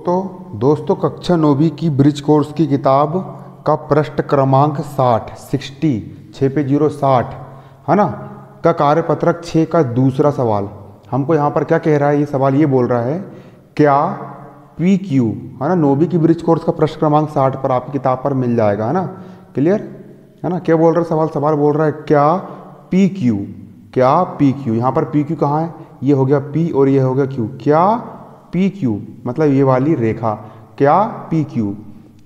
दोस्तों कक्षा 9वीं की ब्रिज कोर्स की किताब का पृष्ठ क्रमांक 6 पे 060 है ना, का कार्यपत्रक 6 का दूसरा सवाल हमको यहाँ पर क्या कह रहा है। ये सवाल ये बोल रहा है, क्या पी क्यू है ना, 9वीं की ब्रिज कोर्स का पृष्ठ क्रमांक 60 पर आपकी किताब पर मिल जाएगा, है ना। क्लियर है ना। क्या बोल रहा है सवाल बोल रहा है क्या पी क्यू, यहाँ पर पी क्यू कहाँ है, ये हो गया पी और ये हो गया क्यू। क्या पी क्यू मतलब ये वाली रेखा, क्या पी क्यू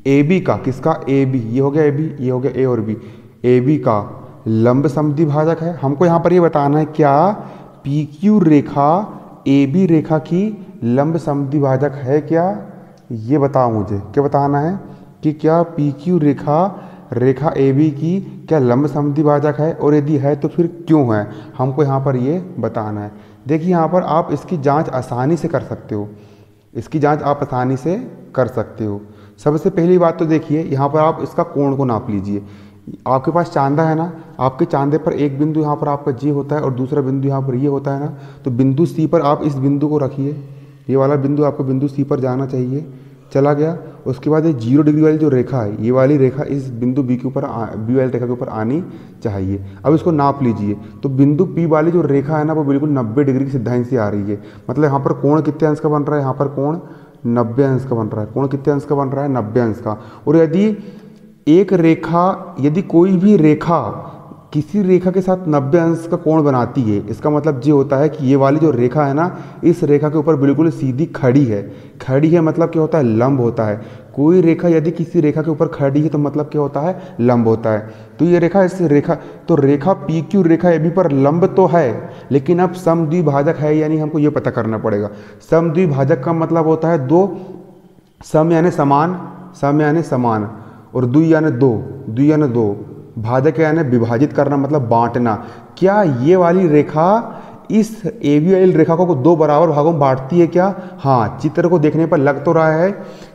ए बी का, किसका ए बी, ये हो गया ए बी, ये हो गया ए और बी, ए बी का लंब समद्विभाजक है। हमको यहाँ पर ये बताना है क्या पी क्यू रेखा ए बी रेखा की लंब समद्विभाजक है क्या, ये बताओ मुझे। क्या बताना है कि क्या पी क्यू रेखा ए बी की क्या लंब समद्विभाजक है, और यदि है तो फिर क्यों है, हमको यहाँ पर ये बताना है। देखिए यहाँ पर आप इसकी जांच आसानी से कर सकते हो, इसकी जांच आप आसानी से कर सकते हो। सबसे पहली बात तो देखिए यहाँ पर आप इसका कोण को नाप लीजिए। आपके पास चांदा है ना, आपके चांदे पर एक बिंदु यहाँ पर आपका जी होता है और दूसरा बिंदु यहाँ पर ये होता है ना, तो बिंदु सी पर आप इस बिंदु को रखिए, ये वाला बिंदु आपको बिंदु सी पर जाना चाहिए, चला गया। उसके बाद ये 0 डिग्री वाली जो रेखा है, ये वाली रेखा इस बिंदु बी के ऊपर, बी वाली रेखा के ऊपर आनी चाहिए। अब इसको नाप लीजिए, तो बिंदु पी वाली जो रेखा है ना वो बिल्कुल 90 डिग्री की सिधाई से आ रही है। मतलब यहाँ पर कोण कितने अंश का बन रहा है, यहाँ पर कोण 90 अंश का बन रहा है। कोण कितने अंश का बन रहा है, 90 अंश का। और यदि कोई भी रेखा किसी रेखा के साथ 90 अंश का कोण बनाती है, इसका मतलब ये होता है कि ये वाली जो रेखा है ना, इस रेखा के ऊपर बिल्कुल सीधी खड़ी है। मतलब क्या होता है, लंब होता है। कोई रेखा यदि किसी रेखा के ऊपर खड़ी है तो मतलब क्या होता है, लंब होता है। तो ये रेखा पी क्यू रेखा ए बी पर लंब तो है, लेकिन अब समद्विभाजक है यानी हमको ये पता करना पड़ेगा। समद्विभाजक का मतलब होता है दो, सम यानी समान, और द्वि यानी दो, भाजक यानी विभाजित करना मतलब बांटना। क्या ये वाली रेखा इस ए बी वाली रेखा को 2 बराबर भागों में बांटती है क्या? हाँ, चित्र को देखने पर लग तो रहा है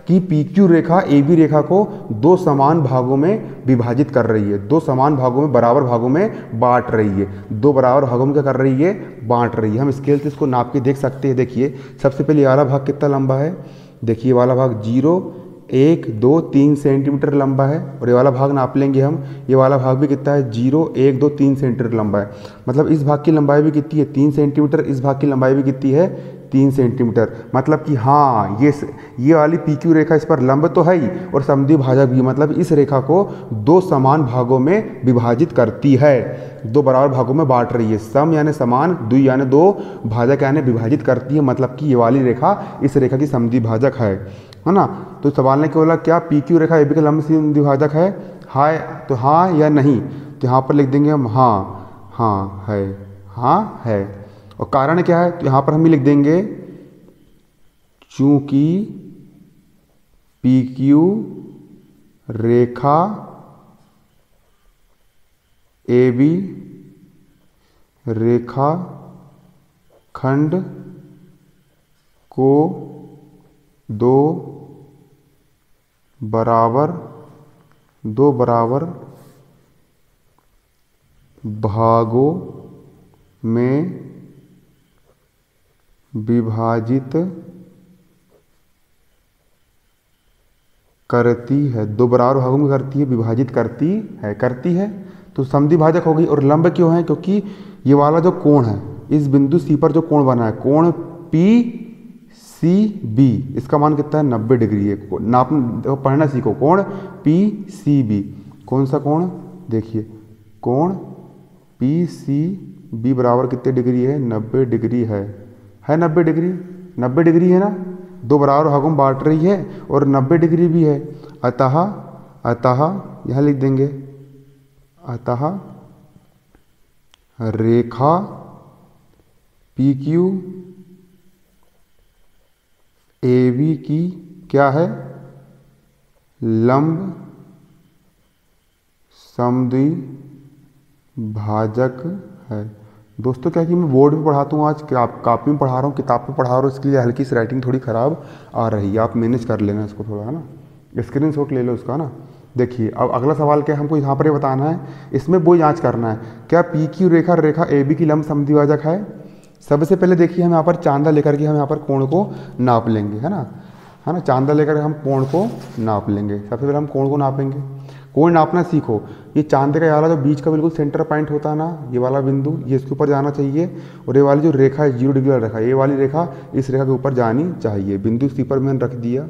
कि पी क्यू रेखा ए बी रेखा को 2 समान भागों में विभाजित कर रही है, 2 समान भागों में, बराबर भागों में बांट रही है, 2 बराबर भागों में क्या कर रही है, बांट रही है। हम स्केल से इसको नाप के देख सकते हैं। देखिए सबसे पहले ये वाला भाग कितना लंबा है, देखिए वाला भाग 0, 1, 2, 3 सेंटीमीटर लंबा है। और ये वाला भाग नाप लेंगे हम, ये वाला भाग भी कितना है, 0, 1, 2, 3 सेंटीमीटर लंबा है। मतलब इस भाग की लंबाई भी कितनी है, 3 सेंटीमीटर, इस भाग की लंबाई भी कितनी है, 3 सेंटीमीटर। मतलब कि हाँ ये वाली पी क्यू रेखा इस पर लंब तो है ही और समद्विभाजक भी, मतलब इस रेखा को 2 समान भागों में विभाजित करती है, 2 बराबर भागों में बांट रही है। सम यानी समान, द्वि यानी 2, भाजक यानी विभाजित करती है। मतलब कि ये वाली रेखा इस रेखा की समद्विभाजक है ना। तो सवाल ने क्या बोला, क्या पी क्यू रेखा ए बी का लंब समद्विभाजक है, हाय तो हाँ या नहीं। तो यहाँ पर लिख देंगे हम हाँ है। और कारण क्या है, तो यहाँ पर हम लिख देंगे चूंकि पी क्यू रेखा ए बी रेखा खंड को 2 बराबर भागों में विभाजित करती है, 2 बराबर भागों में करती है, विभाजित करती है। तो समद्विभाजक हो गई। और लंब क्यों है, क्योंकि ये वाला जो कोण है, इस बिंदु सी पर जो कोण बना है, कोण पी सी बी, इसका मान कितना है, 90 डिग्री है। नाप पढ़ना सीखो, कोण पी सी बी, कौन सा कोण, देखिए कोण पी सी बी बराबर कितने डिग्री है, 90 डिग्री है 90 डिग्री है ना, 2 बराबर भागों में बांट रही है और 90 डिग्री भी है। अतः यह लिख देंगे, अतः रेखा पी क्यू ए बी की क्या है, लंब समद्विभाजक है। दोस्तों क्या है कि मैं बोर्ड में पढ़ाता हूँ, आज कापी में पढ़ा रहा हूँ, किताब में पढ़ा रहा हूँ, इसके लिए हल्की सी राइटिंग थोड़ी ख़राब आ रही है, आप मैनेज कर लेना इसको थोड़ा, है ना। स्क्रीनशॉट ले लो उसका ना। देखिए अब अगला सवाल क्या है, हमको यहाँ पर ये बताना है, इसमें वो जांच करना है, क्या पी क्यू रेखा ए बी की लंब समद्विभाजक है। सबसे पहले देखिए हम यहाँ पर चांदा लेकर के हम यहाँ पर कोण को नाप लेंगे, है ना। है ना। चांदा लेकर हम कोण को नाप लेंगे। सबसे पहले हम कोण को नापेंगे। कोण नापना सीखो। ये चांदे का ये वाला जो बीच का बिल्कुल सेंटर पॉइंट होता है ना, ये वाला बिंदु, ये इसके ऊपर जाना चाहिए। और ये वाली जो रेखा है 0 डिग्री वाली रेखा, ये वाली रेखा इस रेखा के ऊपर जानी चाहिए। बिंदु सी पर मैंने रख दिया।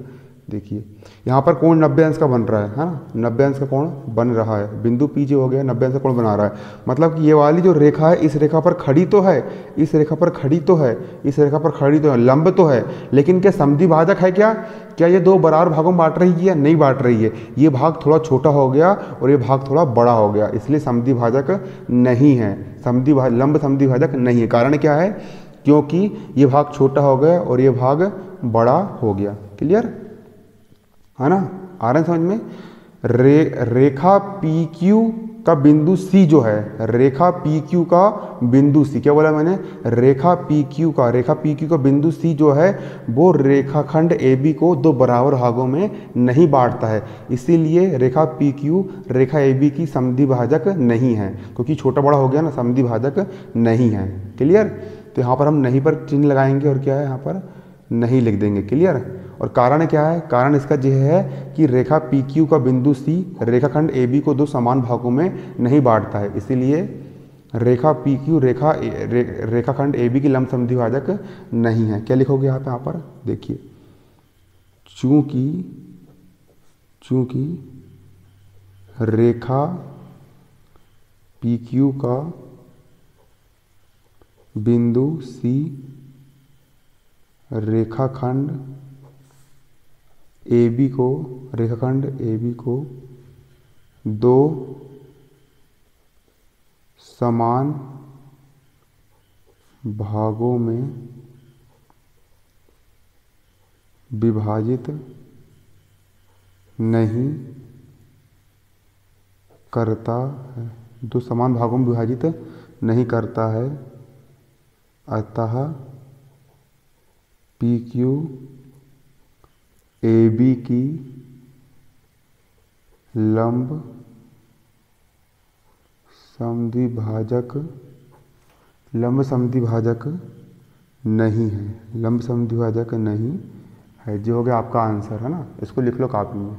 देखिए यहाँ पर कोण 90 अंश का बन रहा है ना, 90 अंश का कोण बन रहा है। बिंदु पी जो हो गया 90 अंश का कोण बना रहा है। मतलब कि ये वाली जो रेखा है इस रेखा पर खड़ी तो है, इस रेखा पर खड़ी तो है, इस रेखा पर खड़ी तो है, लंब तो है, लेकिन क्या समद्वि भाजक है क्या? क्या ये दो बराबर भागों में बांट रही है? नहीं बांट रही है। ये भाग थोड़ा छोटा हो गया और ये भाग थोड़ा बड़ा हो गया, इसलिए समद्वि भाजक नहीं है। लंब समद्वि भाजक नहीं है। कारण क्या है? क्योंकि ये भाग छोटा हो गया और ये भाग बड़ा हो गया। क्लियर है ना? आ रहा है समझ में? रेखा पी क्यू का बिंदु सी जो है, रेखा पी क्यू का बिंदु सी, क्या बोला मैंने? रेखा पी क्यू का बिंदु सी जो है वो रेखाखंड ए बी को दो बराबर भागों में नहीं बांटता है। इसीलिए रेखा पी क्यू रेखा ए बी की समद्वि भाजक नहीं है, क्योंकि छोटा बड़ा हो गया ना, समद्वि भाजक नहीं है। क्लियर? तो यहाँ पर हम नहीं पर चिन्ह लगाएंगे और क्या है यहाँ पर नहीं लिख देंगे। क्लियर? और कारण क्या है? कारण इसका यह है कि रेखा पी क्यू का बिंदु सी रेखाखंड ए बी को दो समान भागों में नहीं बांटता है। इसीलिए रेखा पी क्यू रेखाखंड ए बी की लंब समद्वि भाजक नहीं है। क्या लिखोगे आप यहाँ पर? देखिए, चूंकि रेखा पी क्यू का बिंदु सी रेखाखंड ए बी को दो समान भागों में विभाजित नहीं करता है, दो समान भागों में विभाजित नहीं करता है, अतः पी क्यू ए बी की लंब समद्वि भाजक नहीं है। लंब समद्वि भाजक नहीं है। जो हो गया आपका आंसर, है ना। इसको लिख लो कॉपी में।